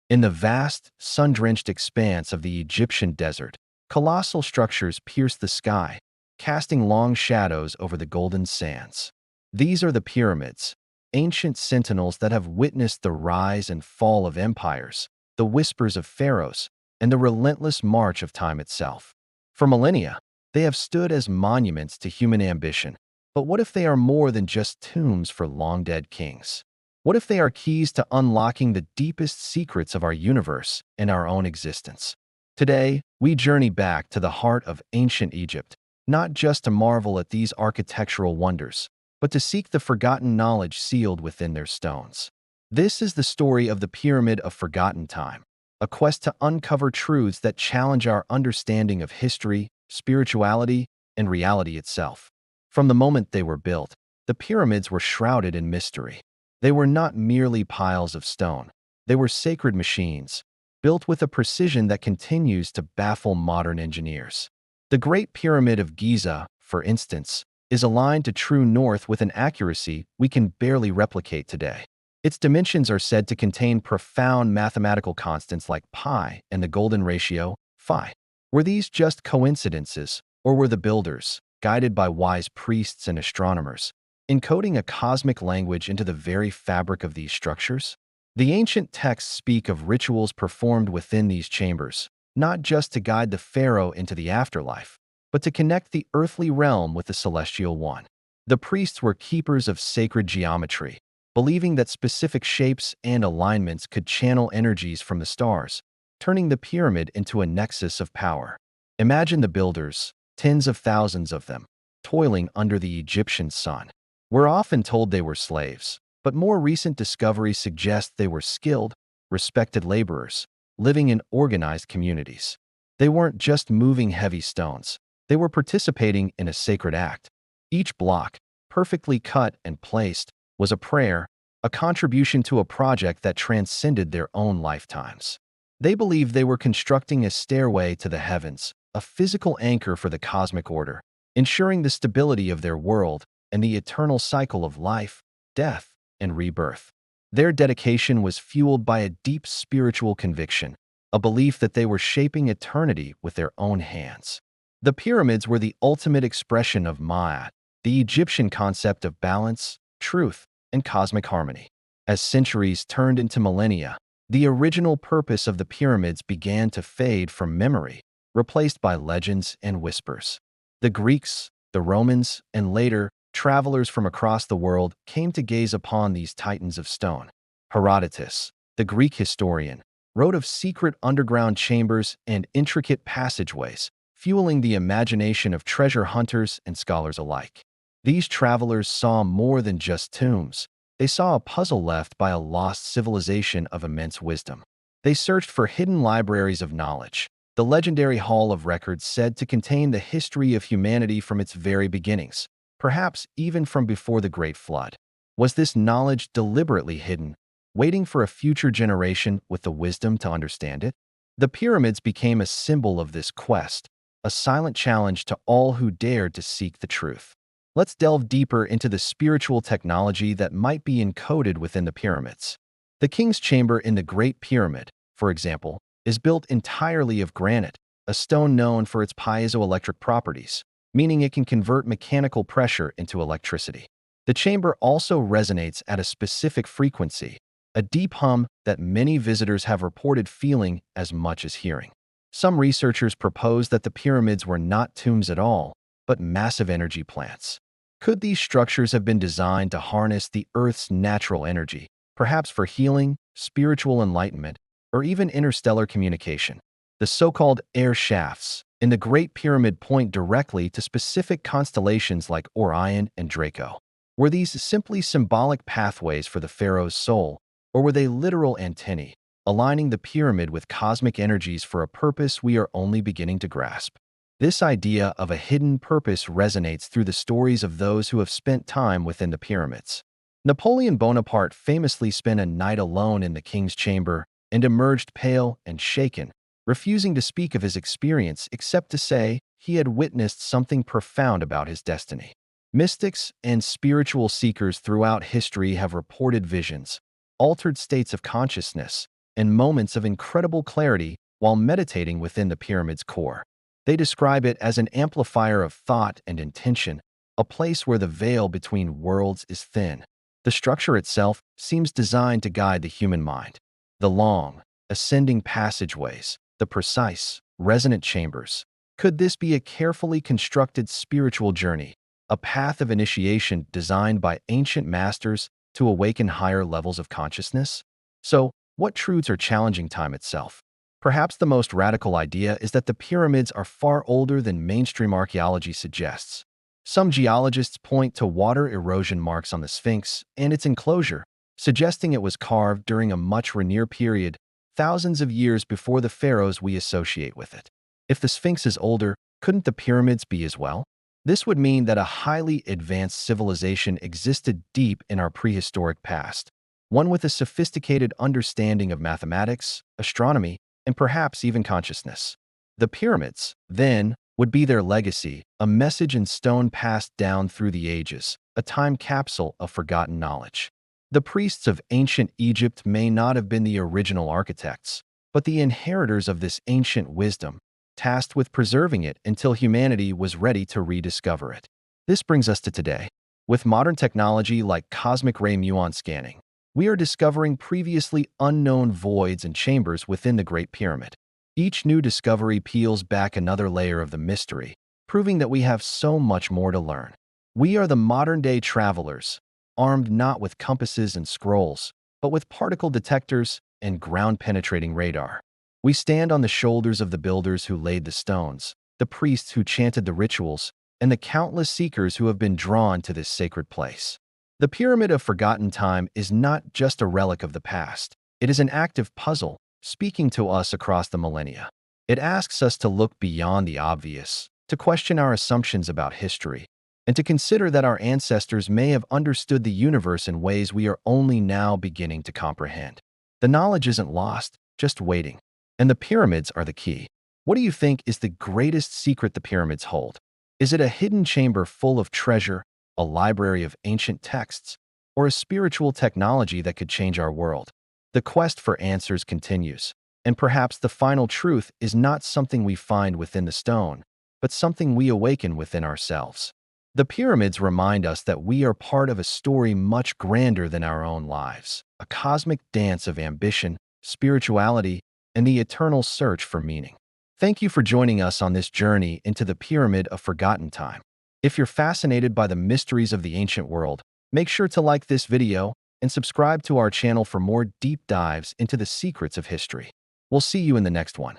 In the vast, sun-drenched expanse of the Egyptian desert, colossal structures pierce the sky, casting long shadows over the golden sands. These are the pyramids, ancient sentinels that have witnessed the rise and fall of empires, the whispers of pharaohs, and the relentless march of time itself. For millennia, they have stood as monuments to human ambition. But what if they are more than just tombs for long-dead kings? What if they are keys to unlocking the deepest secrets of our universe and our own existence? Today, we journey back to the heart of ancient Egypt, not just to marvel at these architectural wonders, but to seek the forgotten knowledge sealed within their stones. This is the story of the Pyramid of Forgotten Time, a quest to uncover truths that challenge our understanding of history, spirituality, and reality itself. From the moment they were built, the pyramids were shrouded in mystery. They were not merely piles of stone. They were sacred machines, built with a precision that continues to baffle modern engineers. The Great Pyramid of Giza, for instance, is aligned to true north with an accuracy we can barely replicate today. Its dimensions are said to contain profound mathematical constants like pi and the golden ratio, phi. Were these just coincidences, or were the builders, guided by wise priests and astronomers, encoding a cosmic language into the very fabric of these structures? The ancient texts speak of rituals performed within these chambers, not just to guide the pharaoh into the afterlife, but to connect the earthly realm with the celestial one. The priests were keepers of sacred geometry, believing that specific shapes and alignments could channel energies from the stars, turning the pyramid into a nexus of power. Imagine the builders, tens of thousands of them, toiling under the Egyptian sun. We're often told they were slaves, but more recent discoveries suggest they were skilled, respected laborers, living in organized communities. They weren't just moving heavy stones. They were participating in a sacred act. Each block, perfectly cut and placed, was a prayer, a contribution to a project that transcended their own lifetimes. They believed they were constructing a stairway to the heavens, a physical anchor for the cosmic order, ensuring the stability of their world and the eternal cycle of life, death, and rebirth. Their dedication was fueled by a deep spiritual conviction, a belief that they were shaping eternity with their own hands. The pyramids were the ultimate expression of Ma'at, the Egyptian concept of balance, truth, and cosmic harmony. As centuries turned into millennia, the original purpose of the pyramids began to fade from memory, replaced by legends and whispers. The Greeks, the Romans, and later, travelers from across the world came to gaze upon these titans of stone. Herodotus, the Greek historian, wrote of secret underground chambers and intricate passageways, fueling the imagination of treasure hunters and scholars alike. These travelers saw more than just tombs. They saw a puzzle left by a lost civilization of immense wisdom. They searched for hidden libraries of knowledge, the legendary Hall of Records said to contain the history of humanity from its very beginnings, perhaps even from before the Great Flood. Was this knowledge deliberately hidden, waiting for a future generation with the wisdom to understand it? The pyramids became a symbol of this quest, a silent challenge to all who dared to seek the truth. Let's delve deeper into the spiritual technology that might be encoded within the pyramids. The King's Chamber in the Great Pyramid, for example, is built entirely of granite, a stone known for its piezoelectric properties, meaning it can convert mechanical pressure into electricity. The chamber also resonates at a specific frequency, a deep hum that many visitors have reported feeling as much as hearing. Some researchers propose that the pyramids were not tombs at all, but massive energy plants. Could these structures have been designed to harness the Earth's natural energy, perhaps for healing, spiritual enlightenment, or even interstellar communication? The so-called air shafts in the Great Pyramid point directly to specific constellations like Orion and Draco. Were these simply symbolic pathways for the pharaoh's soul, or were they literal antennae, aligning the pyramid with cosmic energies for a purpose we are only beginning to grasp? This idea of a hidden purpose resonates through the stories of those who have spent time within the pyramids. Napoleon Bonaparte famously spent a night alone in the king's chamber and emerged pale and shaken, refusing to speak of his experience except to say he had witnessed something profound about his destiny. Mystics and spiritual seekers throughout history have reported visions, altered states of consciousness, and moments of incredible clarity while meditating within the pyramid's core. They describe it as an amplifier of thought and intention, a place where the veil between worlds is thin. The structure itself seems designed to guide the human mind. The long, ascending passageways, the precise, resonant chambers. Could this be a carefully constructed spiritual journey, a path of initiation designed by ancient masters to awaken higher levels of consciousness? So, what truths are challenging time itself? Perhaps the most radical idea is that the pyramids are far older than mainstream archaeology suggests. Some geologists point to water erosion marks on the Sphinx and its enclosure, suggesting it was carved during a much rainier period, thousands of years before the pharaohs we associate with it. If the Sphinx is older, couldn't the pyramids be as well? This would mean that a highly advanced civilization existed deep in our prehistoric past, one with a sophisticated understanding of mathematics, astronomy, and perhaps even consciousness. The pyramids, then, would be their legacy, a message in stone passed down through the ages, a time capsule of forgotten knowledge. The priests of ancient Egypt may not have been the original architects, but the inheritors of this ancient wisdom, tasked with preserving it until humanity was ready to rediscover it. This brings us to today. With modern technology like cosmic ray muon scanning, we are discovering previously unknown voids and chambers within the Great Pyramid. Each new discovery peels back another layer of the mystery, proving that we have so much more to learn. We are the modern-day travelers, armed not with compasses and scrolls, but with particle detectors and ground-penetrating radar. We stand on the shoulders of the builders who laid the stones, the priests who chanted the rituals, and the countless seekers who have been drawn to this sacred place. The Pyramid of Forgotten Time is not just a relic of the past. It is an active puzzle, speaking to us across the millennia. It asks us to look beyond the obvious, to question our assumptions about history, and to consider that our ancestors may have understood the universe in ways we are only now beginning to comprehend. The knowledge isn't lost, just waiting. And the pyramids are the key. What do you think is the greatest secret the pyramids hold? Is it a hidden chamber full of treasure, a library of ancient texts, or a spiritual technology that could change our world? The quest for answers continues, and perhaps the final truth is not something we find within the stone, but something we awaken within ourselves. The pyramids remind us that we are part of a story much grander than our own lives, a cosmic dance of ambition, spirituality, and the eternal search for meaning. Thank you for joining us on this journey into the Pyramid of Forgotten Time. If you're fascinated by the mysteries of the ancient world, make sure to like this video and subscribe to our channel for more deep dives into the secrets of history. We'll see you in the next one.